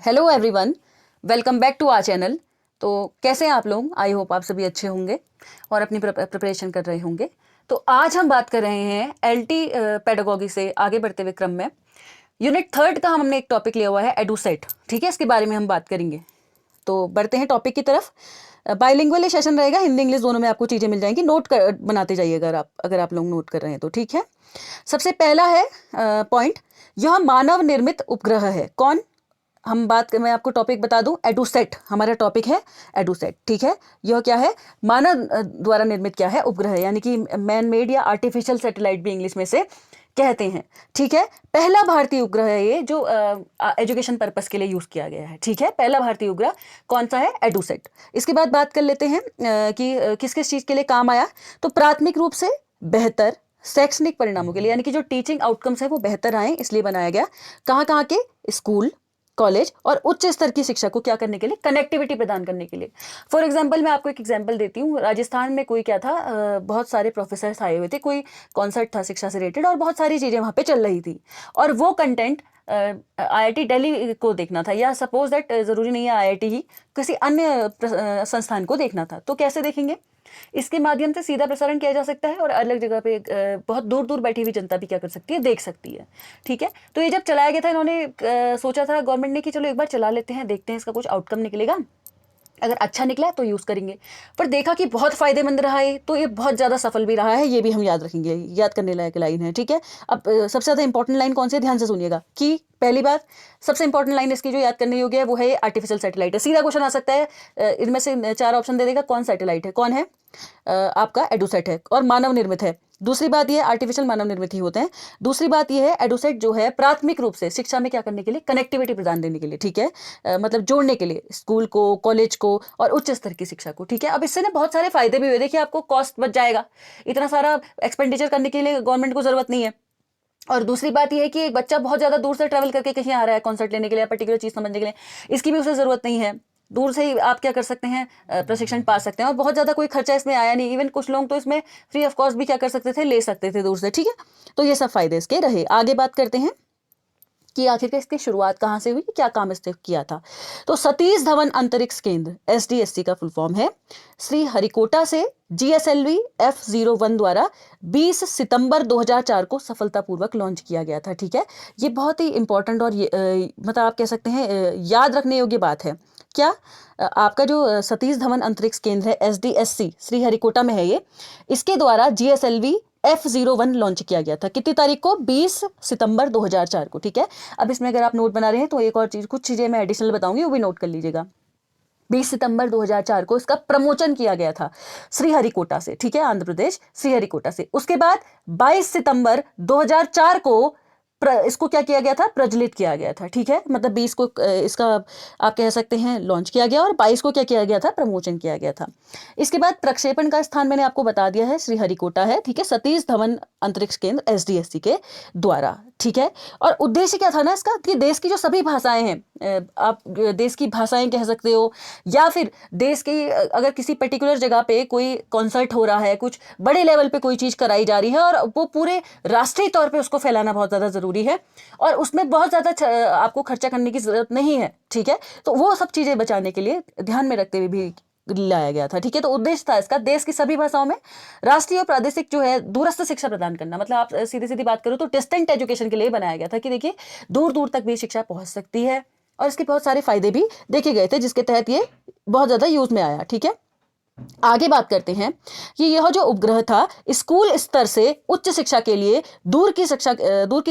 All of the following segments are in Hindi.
Hello everyone, welcome back to our channel. तो कैसे हैं आप लोग? आई होप आप सभी अच्छे होंगे और अपनी प्रिपरेशन कर रहे होंगे। तो आज हम बात कर रहे हैं एलटी पेडागोगी से आगे बढ़ते हुए क्रम में यूनिट 3 का हमने एक टॉपिक लिया हुआ है एडुसेट। ठीक है, इसके बारे में हम बात करेंगे। तो बढ़ते हैं टॉपिक की तरफ। बाइलिंगुअल सेशन रहेगा, हिंदी इंग्लिश दोनों में आपको चीज़ें मिल जाएंगी। नोट बनाते जाइएगा अगर आप लोग नोट कर रहे हैं तो। ठीक है, सबसे पहला है पॉइंट, यह मानव निर्मित उपग्रह है। कौन? मैं आपको टॉपिक बता दूं, एडुसेट हमारा टॉपिक है, एडुसेट। ठीक है, यह क्या है? मानव द्वारा निर्मित क्या है? उपग्रह, यानी कि मैन मेड या आर्टिफिशियल सैटेलाइट भी इंग्लिश में से कहते हैं। ठीक है, पहला भारतीय उपग्रह है ये जो एजुकेशन पर्पस के लिए यूज किया गया है। ठीक है, पहला भारतीय उपग्रह कौन सा है? एडुसेट। इसके बाद बात कर लेते हैं कि किस किस चीज के लिए काम आया। तो प्राथमिक रूप से बेहतर शैक्षणिक परिणामों के लिए, यानी कि जो टीचिंग आउटकम्स है वो बेहतर आए, इसलिए बनाया गया। कहाँ कहाँ के? स्कूल, कॉलेज और उच्च स्तर की शिक्षा को क्या करने के लिए? कनेक्टिविटी प्रदान करने के लिए। फॉर एग्जांपल मैं आपको एक एग्जांपल देती हूँ। राजस्थान में कोई क्या था, बहुत सारे प्रोफेसर्स आए हुए थे, कोई कॉन्सर्ट था शिक्षा से रिलेटेड और बहुत सारी चीज़ें वहाँ पे चल रही थी और वो कंटेंट आईआईटी दिल्ली को देखना था, या सपोज दैट ज़रूरी नहीं है आईआईटी ही, किसी अन्य संस्थान को देखना था। तो कैसे देखेंगे? इसके माध्यम से सीधा प्रसारण किया जा सकता है और अलग जगह पे बहुत दूर दूर बैठी हुई जनता भी क्या कर सकती है? देख सकती है। ठीक है, तो ये जब चलाया गया था, इन्होंने सोचा था गवर्नमेंट ने कि चलो एक बार चला लेते हैं, देखते हैं इसका कुछ आउटकम निकलेगा, अगर अच्छा निकला तो यूज़ करेंगे। पर देखा कि बहुत फायदेमंद रहा है, तो ये बहुत ज़्यादा सफल भी रहा है, ये भी हम याद रखेंगे, याद करने लायक लाइन है। ठीक है, अब सबसे ज़्यादा इंपॉर्टेंट लाइन कौन सी है? ध्यान से सुनिएगा कि पहली बात, सबसे इंपॉर्टेंट लाइन इसकी जो याद करने योग्य है वो है आर्टिफिशियल सैटेलाइट है। सीधा क्वेश्चन आ सकता है, इनमें से 4 ऑप्शन दे देगा, कौन सैटेलाइट है? कौन है? आपका एडुसेट है और मानव निर्मित है। दूसरी बात यह है, आर्टिफिशियल मानव निर्मित ही होते हैं। दूसरी बात यह है, एडुसेट जो है प्राथमिक रूप से शिक्षा में क्या करने के लिए? कनेक्टिविटी प्रदान देने के लिए। ठीक है, मतलब जोड़ने के लिए स्कूल को, कॉलेज को और उच्च स्तर की शिक्षा को। ठीक है, अब इससे ना बहुत सारे फायदे भी हुए। देखिए, आपको कॉस्ट बच जाएगा, इतना सारा एक्सपेंडिचर करने के लिए गवर्नमेंट को जरूरत नहीं है। और दूसरी बात यह है कि एक बच्चा बहुत ज्यादा दूर से ट्रैवल करके कहीं आ रहा है कॉन्सर्ट लेने के लिए, पर्टिकुलर चीज समझने के लिए, इसकी भी उसे जरूरत नहीं है। दूर से ही आप क्या कर सकते हैं? प्रशिक्षण पा सकते हैं और बहुत ज़्यादा कोई खर्चा इसमें आया नहीं। इवन कुछ लोग तो इसमें फ्री ऑफ कॉस्ट भी क्या कर सकते थे? ले सकते थे दूर से। ठीक है, तो ये सब फायदे इसके रहे। आगे बात करते हैं कि आखिर इसकी शुरुआत कहाँ से हुई, क्या काम इसने किया था। तो सतीश धवन अंतरिक्ष केंद्र, एसडीएससी का फुल फॉर्म है, श्री हरिकोटा से GSLV F01 द्वारा 20 सितंबर 2004 को सफलतापूर्वक लॉन्च किया गया था। ठीक है, ये बहुत ही इंपॉर्टेंट और मतलब आप कह सकते हैं याद रखने योग्य बात है। क्या? आपका जो सतीश धवन अंतरिक्ष केंद्र है SDSC श्रीहरिकोटा में है, ये इसके द्वारा GSLV F01 लॉन्च किया गया था। कितनी तारीख को? 20 सितंबर 2004 को। ठीक है, अब इसमें अगर आप नोट बना रहे हैं तो एक और चीज, कुछ चीजें मैं एडिशनल बताऊंगी, वो भी नोट कर लीजिएगा। 20 सितंबर 2004 को इसका प्रमोशन किया गया था श्रीहरिकोटा से। ठीक है, आंध्र प्रदेश श्रीहरिकोटा से। उसके बाद 22 सितंबर 2004 को इसको क्या किया गया था? प्रज्वलित किया गया था। ठीक है, मतलब 20 को इसका आप कह सकते हैं लॉन्च किया गया और 22 को क्या किया गया था? प्रमोशन किया गया था। इसके बाद प्रक्षेपण का स्थान मैंने आपको बता दिया है, श्रीहरिकोटा है। ठीक है, सतीश धवन अंतरिक्ष केंद्र SDSC के द्वारा। ठीक है, और उद्देश्य क्या था ना इसका, कि देश की जो सभी भाषाएं हैं, आप देश की भाषाएं कह सकते हो, या फिर देश की अगर किसी पर्टिकुलर जगह पे कोई कॉन्सर्ट हो रहा है, कुछ बड़े लेवल पे कोई चीज कराई जा रही है और वो पूरे राष्ट्रीय तौर पे उसको फैलाना बहुत ज्यादा जरूरी है और उसमें बहुत ज्यादा आपको खर्चा करने की जरूरत नहीं है। ठीक है, तो वो सब चीजें बचाने के लिए ध्यान में रखते हुए भी लाया गया था। ठीक है, तो उद्देश्य था इसका देश की सभी भाषाओं में राष्ट्रीय और प्रादेशिक जो है दूरस्थ शिक्षा प्रदान करना। मतलब आप सीधी सीधी बात करो तो डिस्टेंट एजुकेशन के लिए बनाया गया था कि देखिए दूर दूर तक भी शिक्षा पहुंच सकती है और इसके बहुत सारे फायदे भी देखे गए थे, जिसके तहत ये बहुत ज्यादा यूज में आया। ठीक है, आगे बात करते हैं कि यह जो उपग्रह था स्कूल स्तर से उच्च शिक्षा के लिए, दूर की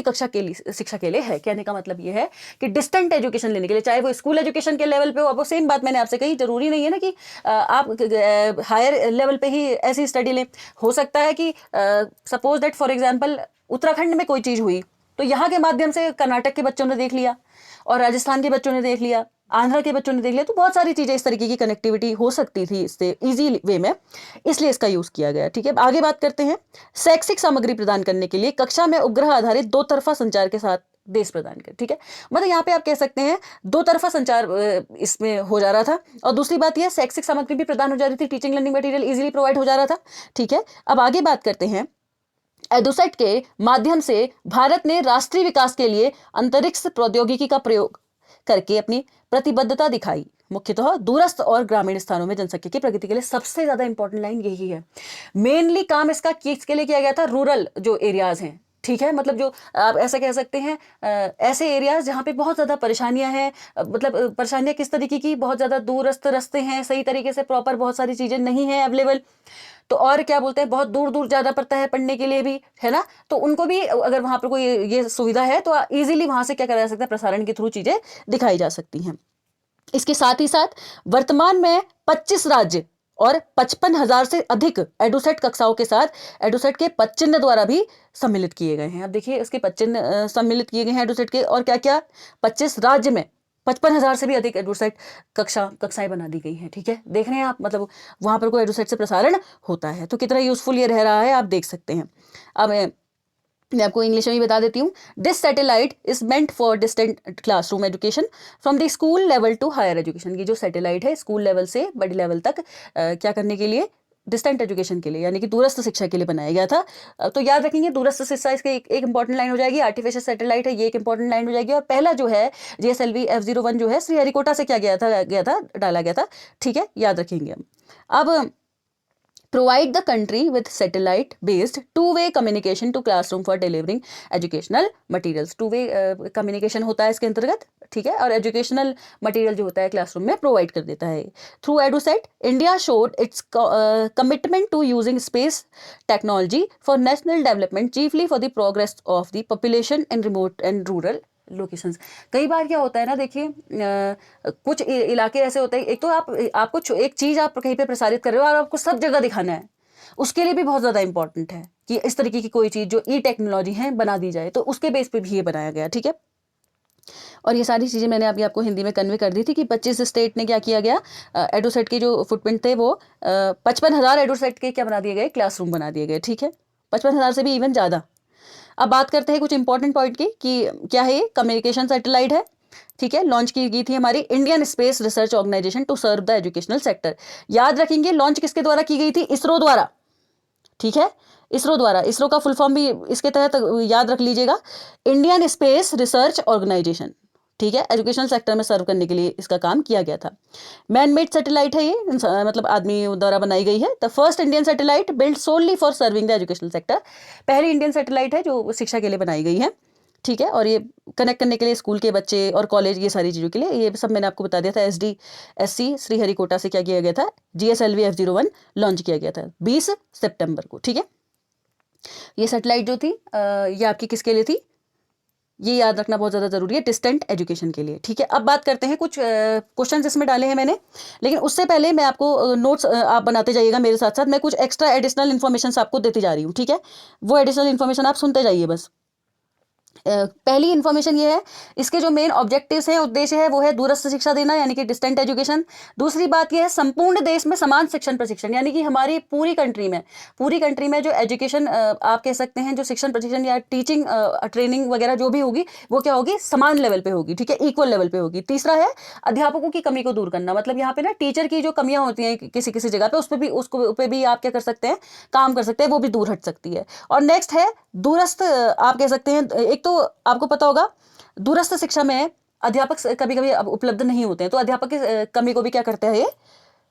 कक्षा के लिए शिक्षा के लिए है। कहने का मतलब यह है कि डिस्टेंट एजुकेशन लेने के लिए, चाहे वो स्कूल एजुकेशन के लेवल पे हो। अब वो सेम बात मैंने आपसे कही, जरूरी नहीं है ना कि आप हायर लेवल पे ही ऐसी स्टडी लें। हो सकता है कि suppose that for example Uttarakhand में कोई चीज हुई तो यहाँ के माध्यम से कर्नाटक के बच्चों ने देख लिया और राजस्थान के बच्चों ने देख लिया, आंध्र के बच्चों ने देख लिया, तो बहुत सारी चीजें इस तरीके की कनेक्टिविटी हो सकती थी इससे इजी वे में, इसलिए इसका यूज किया गया। ठीक है, आगे बात करते हैं शैक्षिक सामग्री प्रदान करने के लिए कक्षा में उपग्रह आधारित 2 तरफा संचार के साथ देश प्रदान कर। ठीक है, मतलब यहाँ पे आप कह सकते हैं 2 तरफा संचार इसमें हो जा रहा था और दूसरी बात यह शैक्षिक सामग्री भी प्रदान हो जा रही थी, teaching learning material easily provide हो जा रहा था। ठीक है, अब आगे बात करते हैं एडुसेट के माध्यम से भारत ने राष्ट्रीय विकास के लिए अंतरिक्ष प्रौद्योगिकी का प्रयोग करके अपनी प्रतिबद्धता दिखाई। मुख्यतः दूरस्थ और ग्रामीण स्थानों में जनसंख्या की प्रगति के लिए सबसे ज्यादा इंपॉर्टेंट लाइन यही है। मेनली काम इसका किसके लिए किया गया था? रूरल जो एरियाज हैं, ठीक है, मतलब जो आप ऐसा कह सकते हैं ऐसे एरियाज जहाँ पे बहुत ज़्यादा परेशानियां हैं, मतलब परेशानियां किस तरीके की, बहुत ज़्यादा दूरस्थ रास्ते हैं, सही तरीके से प्रॉपर बहुत सारी चीज़ें नहीं हैं अवेलेबल, तो और क्या बोलते हैं, बहुत दूर दूर जाना पड़ता है पढ़ने के लिए भी, है ना, तो उनको भी अगर वहाँ पर कोई ये सुविधा है तो ईजिली वहाँ से क्या करा जा सकता है, प्रसारण के थ्रू चीज़ें दिखाई जा सकती हैं। इसके साथ ही साथ वर्तमान में 25 राज्य और 55,000 से अधिक एडुसेट कक्षाओं के साथ एडुसेट के पदचिह्न द्वारा भी सम्मिलित किए गए हैं। अब देखिए इसके पदचिह्न सम्मिलित किए गए हैं एडुसेट के, और क्या क्या, 25 राज्य में 55,000 से भी अधिक एडुसेट कक्षाएं बना दी गई हैं। ठीक है, देख रहे हैं आप, मतलब वहां पर कोई एडुसेट से प्रसारण होता है तो कितना यूजफुल ये रह रहा है, आप देख सकते हैं। अब मैं आपको इंग्लिश में भी बता देती हूँ। This satellite is meant for distant classroom education from the school level to higher education. ये जो सैटेलाइट है स्कूल लेवल से बड़ी लेवल तक क्या करने के लिए, डिस्टेंट एजुकेशन के लिए, यानी कि दूरस्थ शिक्षा के लिए बनाया गया था। तो याद रखेंगे दूरस्थ शिक्षा इसके एक इंपॉर्टेंट लाइन हो जाएगी। आर्टिफिशियल सैटेलाइट है, ये एक इंपॉर्टेंट लाइन हो जाएगी। और पहला जो है GSLV F01 जो है श्रीहरिकोटा से क्या डाला गया था। ठीक है, याद रखेंगे हम। अब provide the country with satellite based two-way communication to classroom for delivering educational materials। two-way communication होता है इसके अंतर्गत, ठीक है, और एजुकेशनल मटेरियल जो होता है क्लासरूम में प्रोवाइड कर देता है। Through EDUSAT India showed its commitment to using space technology for national development chiefly for the progress of the population in remote and rural locations. कई बार क्या होता है ना, देखिए कुछ इलाके ऐसे होते हैं, एक तो आपको एक चीज़ आप कहीं पे प्रसारित कर रहे हो और आपको सब जगह दिखाना है, उसके लिए भी बहुत ज़्यादा इंपॉर्टेंट है कि इस तरीके की कोई चीज़ जो टेक्नोलॉजी है बना दी जाए, तो उसके बेस पे भी ये बनाया गया। ठीक है, और ये सारी चीज़ें मैंने अभी आपको हिंदी में कन्वे कर दी थी कि 25 स्टेट ने क्या किया गया, एडुसेट के जो फुटप्रिंट थे वो 55,000 एडुसेट के क्या बना दिए गए, क्लासरूम बना दिए गए। ठीक है, 55,000 से भी इवन ज़्यादा। अब बात करते हैं कुछ इंपॉर्टेंट पॉइंट की कि क्या है ये, कम्युनिकेशन सैटेलाइट है। ठीक है, लॉन्च की गई थी हमारी Indian Space Research Organisation to serve the educational sector. याद रखेंगे लॉन्च किसके द्वारा की गई थी, इसरो द्वारा। ठीक है, इसरो द्वारा, इसरो का फुल फॉर्म भी इसके तहत याद रख लीजिएगा, इंडियन स्पेस रिसर्च ऑर्गेनाइजेशन। ठीक है, एजुकेशनल सेक्टर में सर्व करने के लिए इसका काम किया गया था। मैन मेड सैटेलाइट है ये, मतलब आदमी द्वारा बनाई गई है। The first Indian satellite built solely for serving the educational sector. पहली इंडियन सैटेलाइट है जो शिक्षा के लिए बनाई गई है। ठीक है, और ये कनेक्ट करने के लिए स्कूल के बच्चे और कॉलेज, ये सारी चीज़ों के लिए, ये सब मैंने आपको बता दिया था। SDSC श्रीहरिकोटा से क्या किया गया था, GSLV F01 लॉन्च किया गया था 20 सितंबर को। ठीक है, ये सैटेलाइट जो थी ये आपकी किसके लिए थी, ये याद रखना बहुत ज़्यादा ज़रूरी है, डिस्टेंट एजुकेशन के लिए। ठीक है, अब बात करते हैं कुछ क्वेश्चन इसमें डाले हैं मैंने, लेकिन उससे पहले मैं आपको नोट्स आप बनाते जाइएगा मेरे साथ साथ। मैं कुछ एक्स्ट्रा एडिशनल इन्फॉर्मेशन आपको देती जा रही हूँ। ठीक है, वो एडिशनल इन्फॉर्मेशन आप सुनते जाइए बस। पहली इन्फॉर्मेशन ये है, इसके जो मेन ऑब्जेक्टिव्स हैं, उद्देश्य है, वो है दूरस्थ शिक्षा देना, यानी कि डिस्टेंट एजुकेशन। दूसरी बात ये है संपूर्ण देश में समान शिक्षण प्रशिक्षण, यानी कि हमारी पूरी कंट्री में जो एजुकेशन आप कह सकते हैं, जो शिक्षण प्रशिक्षण या टीचिंग ट्रेनिंग वगैरह जो भी होगी वो क्या होगी, समान लेवल पे होगी। ठीक है, इक्वल लेवल पे होगी। तीसरा है अध्यापकों की कमी को दूर करना, मतलब यहाँ पे ना टीचर की जो कमियां होती हैं किसी किसी जगह पे, उस पे भी आप क्या कर सकते हैं, काम कर सकते हैं, वो भी दूर हट सकती है। और नेक्स्ट है दूरस्थ, आप कह सकते हैं, एक तो आपको पता होगा दूरस्थ शिक्षा में अध्यापक कभी कभी उपलब्ध नहीं होते हैं, तो अध्यापक की कमी को भी क्या करता है, ये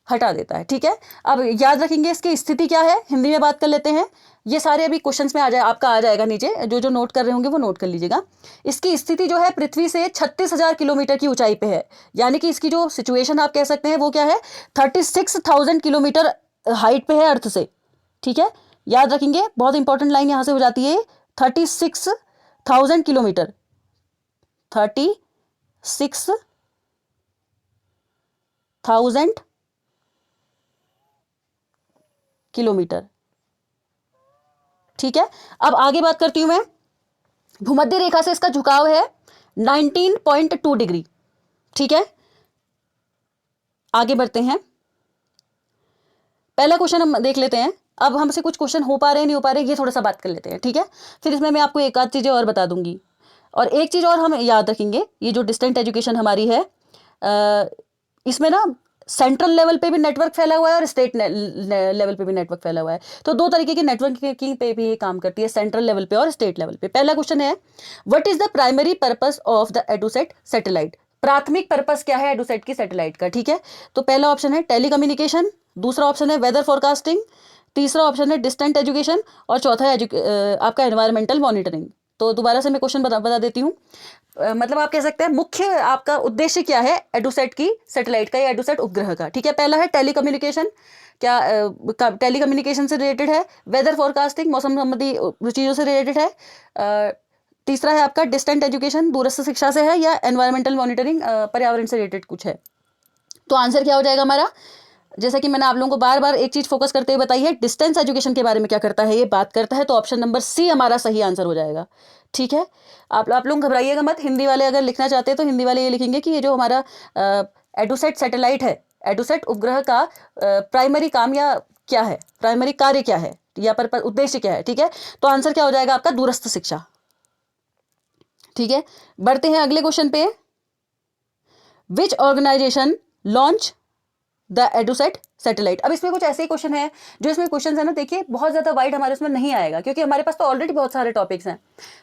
हटा देता है। ठीक है, अब याद रखेंगे इसकी स्थिति क्या है, हिंदी में बात कर लेते हैं। ये सारे अभी क्वेश्चंस में आपका आ जाएगा नीचे, जो नोट कर रहे होंगे वो नोट कर लीजिएगा। इसकी स्थिति जो है पृथ्वी से 36,000 किलोमीटर की ऊंचाई पे है, यानी कि इसकी जो सिचुएशन आप कह सकते हैं वो क्या है, 36,000 किलोमीटर हाइट पे है अर्थ से। ठीक है, याद रखेंगे, बहुत इंपॉर्टेंट लाइन यहां से हो जाती है, 36,000 किलोमीटर, 36,000 किलोमीटर। ठीक है, अब आगे बात करती हूं मैं। भूमध्य रेखा से इसका झुकाव है 19.2 डिग्री। ठीक है, आगे बढ़ते हैं। पहला क्वेश्चन हम देख लेते हैं। अब हमसे कुछ क्वेश्चन हो पा रहे हैं नहीं हो पा रहे, ये थोड़ा सा बात कर लेते हैं। ठीक है, फिर इसमें मैं आपको एक आध चीज़ें और बता दूंगी। और एक चीज़ और हम याद रखेंगे, ये जो डिस्टेंट एजुकेशन हमारी है, इसमें ना सेंट्रल लेवल पे भी नेटवर्क फैला हुआ है और स्टेट लेवल पे भी नेटवर्क फैला हुआ है। तो दो तरीके की नेटवर्किंग पे भी ये काम करती है, सेंट्रल लेवल पे और स्टेट लेवल पे। पहला क्वेश्चन है, what is the primary purpose of the EDUSAT satellite. प्राथमिक पर्पस क्या है एडुसेट की सैटेलाइट का, ठीक है। तो पहला ऑप्शन है टेलीकम्युनिकेशन, दूसरा ऑप्शन है वेदर फोरकास्टिंग, तीसरा ऑप्शन है डिस्टेंट एजुकेशन और चौथा है आपका एनवायरमेंटल मॉनिटरिंग। तो दोबारा से मैं क्वेश्चन बता देती हूँ। मतलब आप कह सकते हैं मुख्य आपका उद्देश्य क्या है एडुसेट की सैटेलाइट का या एडुसेट उपग्रह का, ठीक है। पहला है टेलीकम्युनिकेशन, क्या टेलीकम्युनिकेशन से रिलेटेड है। वेदर फोरकास्टिंग, मौसम संबंधी चीज़ों से रिलेटेड है। तीसरा है आपका डिस्टेंट एजुकेशन, दूरस्थ शिक्षा से है, या एनवायरमेंटल मॉनिटरिंग, पर्यावरण से रिलेटेड कुछ है। तो आंसर क्या हो जाएगा हमारा, जैसा कि मैंने आप लोगों को बार बार एक चीज फोकस करते हुए बताई है, डिस्टेंस एजुकेशन के बारे में क्या करता है, ये बात करता है। तो ऑप्शन नंबर सी हमारा सही आंसर हो जाएगा, ठीक है। आप लोग घबराइएगा मत, हिंदी वाले अगर लिखना चाहते हैं तो हिंदी वाले ये लिखेंगे कि ये जो हमारा एडुसेट सैटेलाइट है, एडुसेट उपग्रह का प्राइमरी काम या क्या है, प्राइमरी कार्य क्या है या पर उद्देश्य क्या है, ठीक है। तो आंसर क्या हो जाएगा आपका दूरस्थ शिक्षा, ठीक है। बढ़ते हैं अगले क्वेश्चन पे। विच organisation launch the EDUSAT satellite. अब इसमें कुछ ऐसे ही क्वेश्चन है, जो इसमें क्वेश्चन है ना, देखिए बहुत ज्यादा वाइड हमारे उसमें नहीं आएगा, क्योंकि हमारे पास तो ऑलरेडी बहुत सारे टॉपिक्स हैं।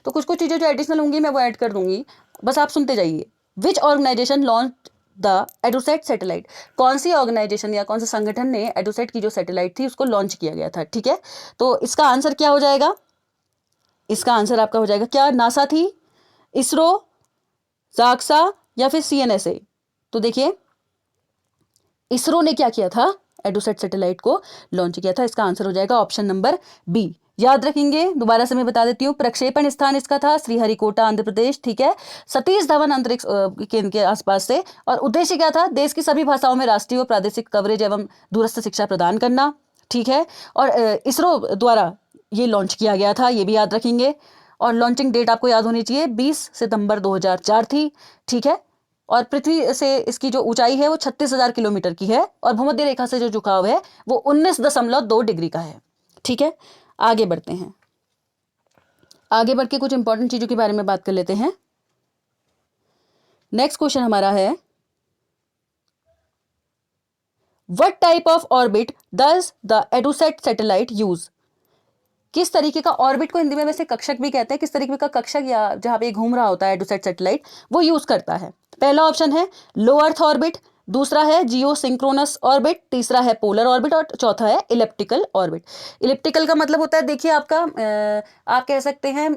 तो कुछ कुछ चीजें जो एडिशनल होंगी मैं वो ऐड कर दूंगी, बस आप सुनते जाइए। विच organisation launch the EDUSAT satellite, कौन सी ऑर्गेनाइजेशन या कौन से संगठन ने एडुसेट की जो सैटेलाइट थी उसको लॉन्च किया गया था, ठीक है। तो इसका आंसर क्या हो जाएगा, इसका आंसर आपका हो जाएगा क्या, नासा थी, इसरो, जाक्सा या फिर CNSA। तो देखिए इसरो ने क्या किया था, एडुसेट सैटेलाइट को लॉन्च किया था। इसका आंसर हो जाएगा ऑप्शन नंबर बी। याद रखेंगे, दोबारा से मैं बता देती हूँ, प्रक्षेपण स्थान इसका था श्रीहरिकोटा आंध्र प्रदेश, ठीक है, सतीश धवन अंतरिक्ष केंद्र के आसपास से। और उद्देश्य क्या था, देश की सभी भाषाओं में राष्ट्रीय और प्रादेशिक कवरेज एवं दूरस्थ शिक्षा प्रदान करना, ठीक है। और इसरो द्वारा ये लॉन्च किया गया था, ये भी याद रखेंगे। और लॉन्चिंग डेट आपको याद होनी चाहिए, 20 सितंबर 2004 थी, ठीक है। और पृथ्वी से इसकी जो ऊंचाई है वो 36,000 किलोमीटर की है, और भूमध्य रेखा से जो झुकाव है वो 19.2 डिग्री का है, ठीक है। आगे बढ़ते हैं, आगे बढ़ के कुछ इंपॉर्टेंट चीजों के बारे में बात कर लेते हैं। नेक्स्ट क्वेश्चन हमारा है, what type of orbit does the EDUSAT satellite use. किस तरीके का ऑर्बिट को हिंदी में वैसे कक्षक भी कहते हैं, किस तरीके का कक्षक या जहां पे घूम रहा होता है एडुसेट सैटेलाइट वो यूज करता है। पहला ऑप्शन है लो अर्थ ऑर्बिट, दूसरा है जियो सिंक्रोनस ऑर्बिट, तीसरा है पोलर ऑर्बिट और चौथा है इलिप्टिकल ऑर्बिट। इलिप्टिकल का मतलब होता है, देखिए आपका आप कह सकते हैं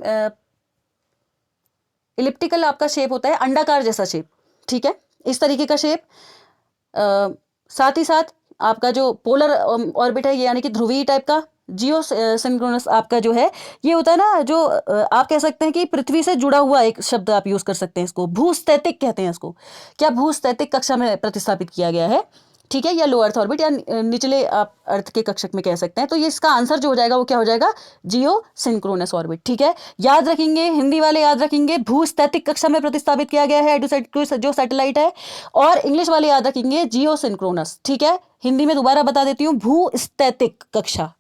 इलिप्टिकल आपका शेप होता है अंडाकार जैसा शेप, ठीक है, इस तरीके का शेप। साथ ही साथ आपका जो पोलर ऑर्बिट है ये यानी कि ध्रुवीय टाइप का। जियो सिंक्रोनस आपका जो है ये होता है ना, जो आप कह सकते हैं कि पृथ्वी से जुड़ा हुआ एक शब्द आप यूज कर सकते हैं, इसको भूस्थैतिक कहते हैं इसको। क्या भूस्थैतिक कक्षा में प्रतिस्थापित किया गया है, ठीक है, या लो अर्थ ऑर्बिट या निचले आप अर्थ के कक्षक में कह सकते हैं। तो ये इसका आंसर जो हो जाएगा वो क्या हो जाएगा, जियो सिंक्रोनस ऑर्बिट, ठीक है। याद रखेंगे, हिंदी वाले याद रखेंगे, भूस्थैतिक कक्षा में प्रतिस्थापित किया गया है एडुसेट जो सैटेलाइट है, और इंग्लिश वाले याद रखेंगे जियो सिंक्रोनस, ठीक है। हिंदी में दोबारा बता देती हूँ, भूस्थैतिक कक्षा,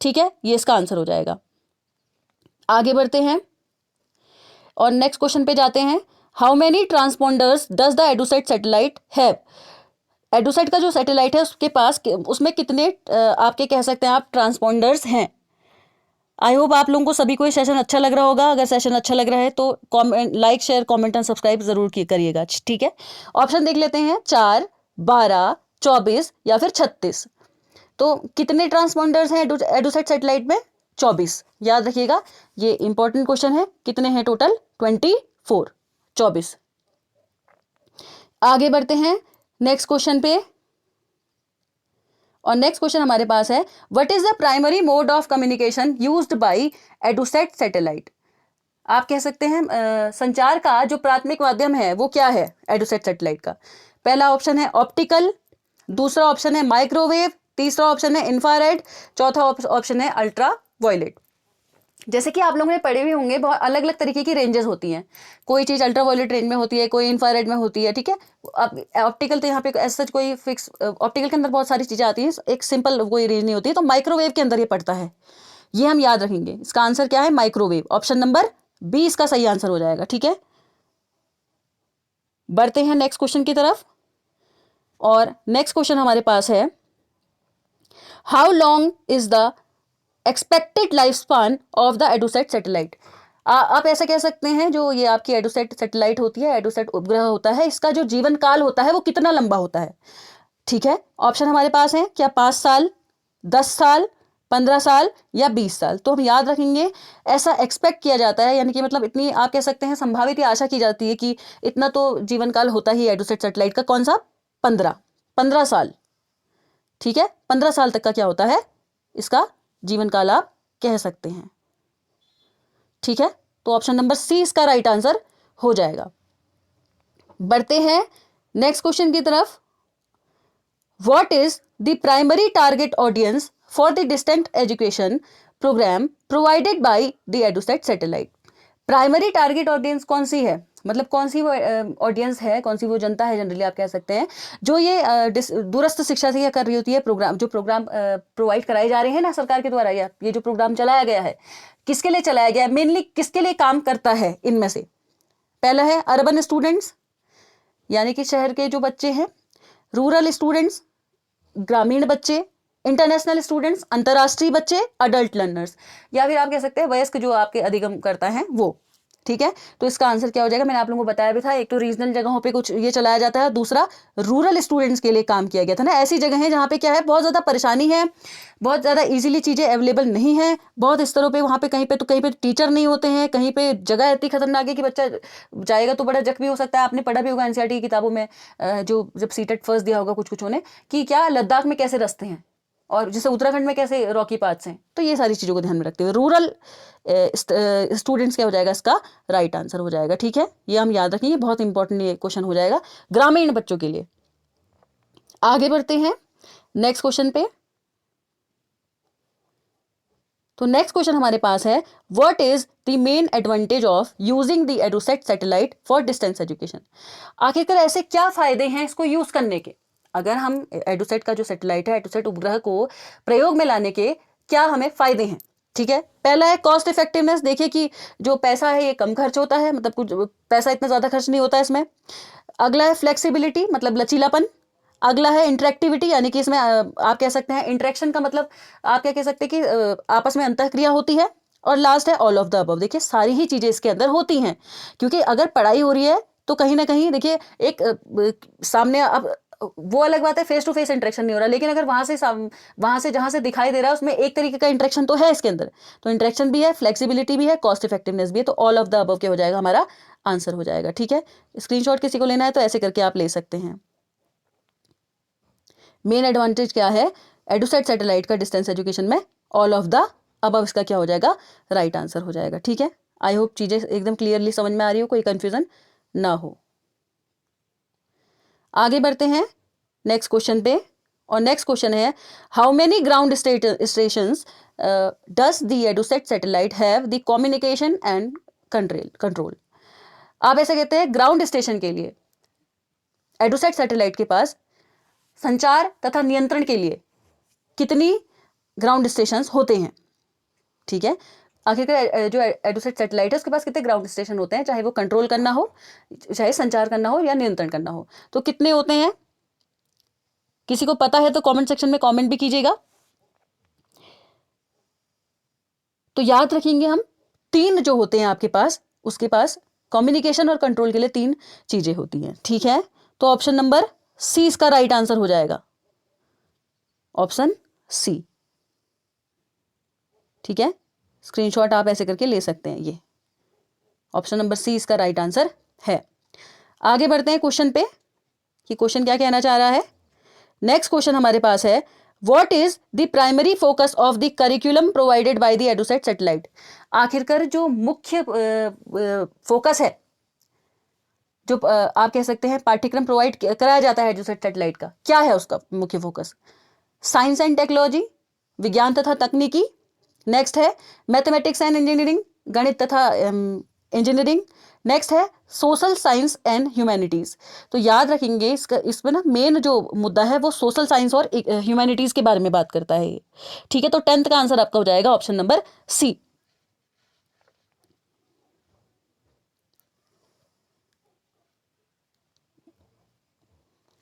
ठीक है, ये इसका आंसर हो जाएगा। आगे बढ़ते हैं और नेक्स्ट क्वेश्चन पे जाते हैं। How many transponders does the EDUSAT satellite have. EDUSAT का जो सैटेलाइट है उसके पास उसमें कितने आपके कह सकते हैं आप ट्रांसपोंडर्स हैं। आई होप आप लोगों को सभी को ये सेशन अच्छा लग रहा होगा। अगर सेशन अच्छा लग रहा है तो like share comment and subscribe जरूर करिएगा, ठीक है। ऑप्शन देख लेते हैं, 4, 12, 24 या फिर 36। तो कितने ट्रांसपोंडर्स हैं एडुसेट सैटेलाइट में, 24। याद रखिएगा, ये इंपॉर्टेंट क्वेश्चन है। कितने हैं टोटल, 24, 24। आगे बढ़ते हैं नेक्स्ट क्वेश्चन पे, और नेक्स्ट क्वेश्चन हमारे पास है, what is the primary mode of communication used by EDUSAT satellite. आप कह सकते हैं संचार का जो प्राथमिक माध्यम है वो क्या है एडुसेट सैटेलाइट का। पहला ऑप्शन है ऑप्टिकल, दूसरा ऑप्शन है माइक्रोवेव, तीसरा ऑप्शन है इंफ्रारेड, चौथा ऑप्शन है अल्ट्रा वायलेट। जैसे कि आप लोगों ने पढ़े हुए होंगे, बहुत अलग अलग तरीके की रेंजेस होती हैं। कोई चीज़ अल्ट्रा वायलेट रेंज में होती है, कोई इंफ्रारेड में होती है, ठीक है। अब ऑप्टिकल तो यहाँ पे ऐसा कोई फिक्स, ऑप्टिकल के अंदर बहुत सारी चीज़ें आती हैं, एक सिंपल कोई रेंज नहीं होती है। तो माइक्रोवेव के अंदर ये पड़ता है, ये हम याद रखेंगे। इसका आंसर क्या है, माइक्रोवेव। ऑप्शन नंबर बी इसका सही आंसर हो जाएगा, ठीक है। बढ़ते हैं नेक्स्ट क्वेश्चन की तरफ, और नेक्स्ट क्वेश्चन हमारे पास है, how long is the expected life span of the EDUSAT satellite. आप ऐसा कह सकते हैं, जो ये आपकी एडोसेट सैटेलाइट होती है, एडोसेट उपग्रह होता है, इसका जो जीवन काल होता है वो कितना लंबा होता है। ठीक है, ऑप्शन हमारे पास है, क्या 5 साल, 10 साल, 15 साल या 20 साल। तो हम याद रखेंगे, ऐसा एक्सपेक्ट किया जाता है, यानी कि मतलब इतनी आप कह सकते हैं संभावित या आशा की जाती है कि इतना तो जीवन काल होता ही एडोसेट सैटेलाइट का। कौन सा? 15 साल। ठीक है, 15 साल तक का क्या होता है, इसका जीवन काल आप कह सकते हैं। ठीक है, तो ऑप्शन नंबर सी इसका राइट आंसर हो जाएगा। बढ़ते हैं नेक्स्ट क्वेश्चन की तरफ। What is the primary target audience for the distant education programme provided by the EDUSAT satellite. Primary target audience कौन सी है, मतलब कौन सी वो ऑडियंस है, कौन सी वो जनता है, जनरली आप कह सकते हैं, जो ये दूरस्थ शिक्षा से क्या कर रही होती है, प्रोग्राम प्रोवाइड कराए जा रहे हैं ना सरकार के द्वारा, या ये जो प्रोग्राम चलाया गया है किसके लिए चलाया गया है, मेनली किसके लिए काम करता है। इनमें से पहला है अर्बन स्टूडेंट्स, यानी कि शहर के जो बच्चे हैं, रूरल स्टूडेंट्स, ग्रामीण बच्चे, इंटरनेशनल स्टूडेंट्स, अंतर्राष्ट्रीय बच्चे, अडल्ट लर्नर्स, या फिर आप कह सकते हैं वयस्क जो आपके अधिगम करता है वो। ठीक है, तो इसका आंसर क्या हो जाएगा, मैंने आप लोगों को बताया भी था, एक तो रीजनल जगहों पे कुछ ये चलाया जाता है, दूसरा रूरल स्टूडेंट्स के लिए काम किया गया था ना। ऐसी जगह है जहाँ पे क्या है, बहुत ज़्यादा परेशानी है, बहुत ज़्यादा इजीली चीज़ें अवेलेबल नहीं है, बहुत स्तरों पे वहाँ पे कहीं पे तो टीचर नहीं होते हैं, कहीं पे जगह इतनी खतरनाक है कि बच्चा जाएगा तो बड़ा जख्मी हो सकता है। आपने पढ़ा भी होगा एनसीईआरटी की किताबों में, जो जब सीटेट फर्स्ट दिया होगा कुछ उन्होंने, कि क्या लद्दाख में कैसे रास्ते हैं और जैसे उत्तराखंड में कैसे रॉकी पाथ्स हैं। तो ये सारी चीज़ों को ध्यान में रखते हुए रूरल स्टूडेंट्स क्या हो जाएगा, इसका राइट आंसर हो जाएगा। ठीक है, ये हम याद रखेंगे, बहुत इंपॉर्टेंट ये क्वेश्चन हो जाएगा ग्रामीण बच्चों के लिए। आगे बढ़ते हैं नेक्स्ट क्वेश्चन पे। तो नेक्स्ट क्वेश्चन हमारे पास है, what is the main advantage of using the EDUSAT satellite for distance education. आखिरकार ऐसे क्या फायदे हैं इसको यूज करने के, अगर हम एडुसेट का जो सैटेलाइट है, एडुसेट उपग्रह को प्रयोग में लाने के क्या हमें फायदे हैं। ठीक है, पहला है कॉस्ट इफेक्टिवनेस, देखिए कि जो पैसा है ये कम खर्च होता है, मतलब कुछ पैसा इतना ज़्यादा खर्च नहीं होता है इसमें। अगला है फ्लेक्सिबिलिटी, मतलब लचीलापन। अगला है इंटरेक्टिविटी, यानी कि इसमें आप कह सकते हैं इंटरेक्शन का मतलब आप क्या कह सकते हैं कि आपस में अंतःक्रिया होती है। और लास्ट है ऑल ऑफ द अबव, देखिए सारी ही चीज़ें इसके अंदर होती हैं, क्योंकि अगर पढ़ाई हो रही है तो कहीं ना कहीं देखिए एक सामने अब वो अलग बात है, फेस टू फेस इंटरेक्शन नहीं हो रहा, लेकिन अगर वहां से जहां से दिखाई दे रहा है उसमें एक तरीके का इंटरेक्शन तो है इसके अंदर। तो इंटरेक्शन भी है, फ्लेक्सिबिलिटी भी है, कॉस्ट इफेक्टिवनेस भी है, तो ऑल ऑफ द अबव क्या हो जाएगा, हमारा आंसर हो जाएगा। ठीक है, स्क्रीनशॉट किसी को लेना है तो ऐसे करके आप ले सकते हैं। मेन एडवांटेज क्या है एडुसेट सैटेलाइट का डिस्टेंस एजुकेशन में, ऑल ऑफ द अबव इसका क्या हो जाएगा, राइट आंसर हो जाएगा। ठीक है, आई होप चीज़ें एकदम क्लियरली समझ में आ रही हो, कोई कंफ्यूजन ना हो। आगे बढ़ते हैं नेक्स्ट क्वेश्चन पे, और नेक्स्ट क्वेश्चन है, how many ground stations does the EDUSAT satellite have the communication and control. आप ऐसे कहते हैं ग्राउंड स्टेशन के लिए एडुसेट सैटेलाइट के पास संचार तथा नियंत्रण के लिए कितनी ग्राउंड स्टेशंस होते हैं। ठीक है, आखिरकार जो एडुसेट सैटेलाइट है उसके पास कितने ग्राउंड स्टेशन होते हैं, चाहे वो कंट्रोल करना हो, चाहे संचार करना हो या नियंत्रण करना हो, तो कितने होते हैं। किसी को पता है तो कमेंट सेक्शन में कमेंट भी कीजिएगा। तो याद रखेंगे हम, 3 जो होते हैं आपके पास, उसके पास कम्युनिकेशन और कंट्रोल के लिए 3 चीजें होती हैं। ठीक है, तो ऑप्शन नंबर सी इसका राइट आंसर हो जाएगा, ऑप्शन सी। ठीक है, स्क्रीनशॉट आप ऐसे करके ले सकते हैं, ये ऑप्शन नंबर सी इसका राइट आंसर है। आगे बढ़ते हैं क्वेश्चन पे कि क्वेश्चन क्या कहना चाह रहा है। नेक्स्ट क्वेश्चन हमारे पास है, what is the primary focus of the curriculum provided by the EDUSAT satellite. आखिरकार जो मुख्य फोकस है, जो आप कह सकते हैं पाठ्यक्रम प्रोवाइड कराया जाता है एडुसेट सैटेलाइट का, क्या है उसका मुख्य फोकस। साइंस एंड टेक्नोलॉजी, विज्ञान तथा तकनीकी। नेक्स्ट है मैथमेटिक्स एंड इंजीनियरिंग, गणित तथा इंजीनियरिंग। नेक्स्ट है सोशल साइंस एंड ह्यूमैनिटीज़। तो याद रखेंगे इसमें ना मेन जो मुद्दा है वो सोशल साइंस और ह्यूमैनिटीज़ के बारे में बात करता है। ठीक है, तो 10th का आंसर आपका हो जाएगा ऑप्शन नंबर सी।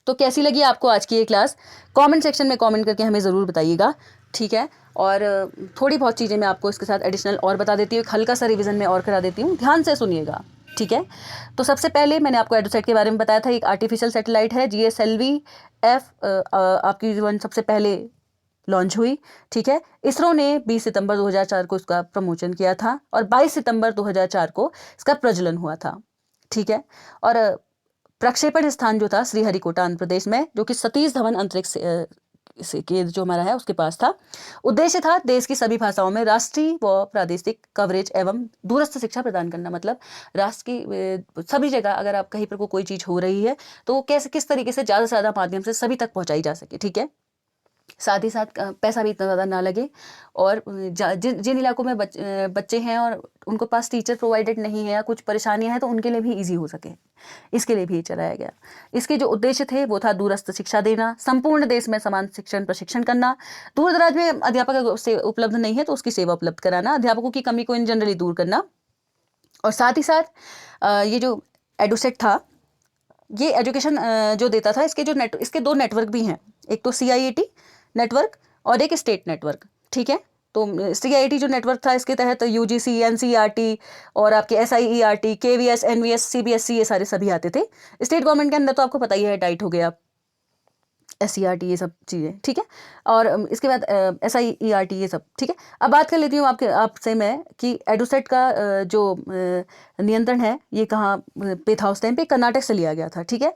तो कैसी लगी आपको आज की ये क्लास, कमेंट सेक्शन में कमेंट करके हमें ज़रूर बताइएगा। ठीक है। और थोड़ी बहुत चीज़ें मैं आपको इसके साथ एडिशनल और बता देती हूँ, एक हल्का सा रिवीजन में और करा देती हूँ, ध्यान से सुनिएगा, ठीक है। तो सबसे पहले मैंने आपको एडोसैट के बारे में बताया था, एक आर्टिफिशियल सैटेलाइट है GSLV F, आपकी जीवन सबसे पहले लॉन्च हुई, ठीक है। इसरो ने 20 सितंबर 2004 को इसका प्रमोशन किया था और 22 सितंबर 2004 को इसका प्रज्वलन हुआ था, ठीक है। और प्रक्षेपण स्थान जो था श्रीहरिकोटा आंध्र प्रदेश में, जो कि सतीश धवन अंतरिक्ष के जो हमारा है उसके पास था। उद्देश्य था देश की सभी भाषाओं में राष्ट्रीय व प्रादेशिक कवरेज एवं दूरस्थ शिक्षा प्रदान करना। मतलब राष्ट्र की सभी जगह अगर आप कहीं पर कोई चीज़ हो रही है तो कैसे किस तरीके से ज़्यादा से ज़्यादा माध्यम से सभी तक पहुंचाई जा सके, ठीक है। साथ ही साथ पैसा भी इतना ज़्यादा ना लगे, और जिन इलाकों में बच्चे हैं और उनको पास टीचर प्रोवाइडेड नहीं है या कुछ परेशानियां हैं तो उनके लिए भी इजी हो सके, इसके लिए भी चलाया गया। इसके जो उद्देश्य थे वो था दूरस्थ शिक्षा देना, संपूर्ण देश में समान शिक्षण प्रशिक्षण करना, दूर दराज में अध्यापक से उपलब्ध नहीं है तो उसकी सेवा उपलब्ध कराना, अध्यापकों की कमी को इन जनरली दूर करना। और साथ ही साथ ये जो एडोसेट था ये एजुकेशन जो देता था, इसके दो नेटवर्क भी हैं, एक तो CIAT नेटवर्क और एक स्टेट नेटवर्क, ठीक है। तो CIAT जो नेटवर्क था इसके तहत UGC, NCERT और आपके SIERT, KVS, NVS, CBSE ये सारे सभी आते थे। स्टेट गवर्नमेंट के अंदर तो आपको पता ही है, डाइट हो गया, SCERT ये सब चीज़ें, ठीक है। और इसके बाद SIERT ये सब, ठीक है। अब बात कर लेती हूँ आपसे मैं कि एडोसेट का जो नियंत्रण है ये कहाँ पे था उस टाइम पे, कर्नाटक से लिया गया था, ठीक है।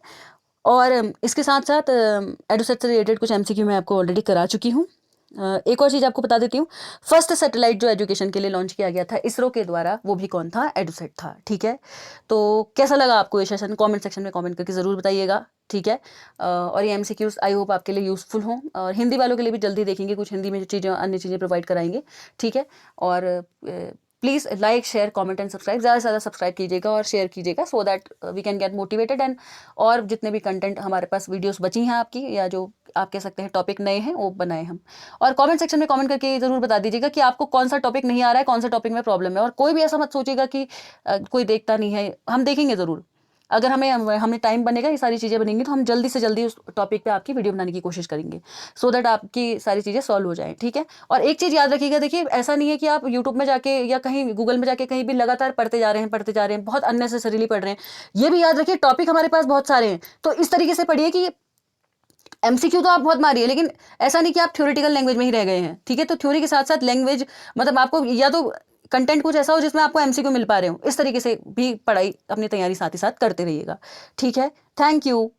और इसके साथ साथ एडोसेट से रिलेटेड कुछ MCQ मैं आपको ऑलरेडी करा चुकी हूँ। एक और चीज़ आपको बता देती हूँ, फर्स्ट सैटेलाइट जो एजुकेशन के लिए लॉन्च किया गया था इसरो के द्वारा वो भी कौन था, एडोसेट था, ठीक है। तो कैसा लगा आपको ये सेशन, कमेंट सेक्शन में कमेंट करके ज़रूर बताइएगा, ठीक है। और ये MCQs आई होप आपके लिए यूज़फुल हों, और हिंदी वालों के लिए भी जल्दी देखेंगे, कुछ हिंदी में जो चीज़ें अन्य चीज़ें प्रोवाइड कराएंगे, ठीक है। और please like, share, comment and subscribe, ज़्यादा से ज़्यादा सब्सक्राइब कीजिएगा और शेयर कीजिएगा, so that we can get motivated. And और जितने भी कंटेंट हमारे पास वीडियोस बची हैं आपकी, या जो आप कह सकते हैं टॉपिक नए हैं, वो बनाए हम। और कमेंट सेक्शन में कमेंट करके ज़रूर बता दीजिएगा कि आपको कौन सा टॉपिक नहीं आ रहा है, कौन सा टॉपिक में प्रॉब्लम है। और कोई भी ऐसा मत सोचिएगा कि कोई देखता नहीं है, हम देखेंगे ज़रूर। अगर हमें टाइम बनेगा, ये सारी चीज़ें बनेंगी तो हम जल्दी से जल्दी उस टॉपिक पे आपकी वीडियो बनाने की कोशिश करेंगे, सो दैट आपकी सारी चीज़ें सॉल्व हो जाएं, ठीक है। और एक चीज़ याद रखिएगा, देखिए ऐसा नहीं है कि आप यूट्यूब में जाके या कहीं गूगल में जाके कहीं भी लगातार पढ़ते जा रहे हैं, बहुत अननेसेसरीली पढ़ रहे हैं। ये भी याद रखिए, टॉपिक हमारे पास बहुत सारे हैं, तो इस तरीके से पढ़िए कि MCQ तो आप बहुत मारिए, लेकिन ऐसा नहीं कि आप थ्योरेटिकल लैंग्वेज में ही रह गए हैं, ठीक है। तो थ्योरी के साथ साथ लैंग्वेज, मतलब आपको या तो कंटेंट कुछ ऐसा हो जिसमें आपको MCQ मिल पा रहे हो, इस तरीके से भी पढ़ाई अपनी तैयारी साथ ही साथ करते रहिएगा, ठीक है। Thank you.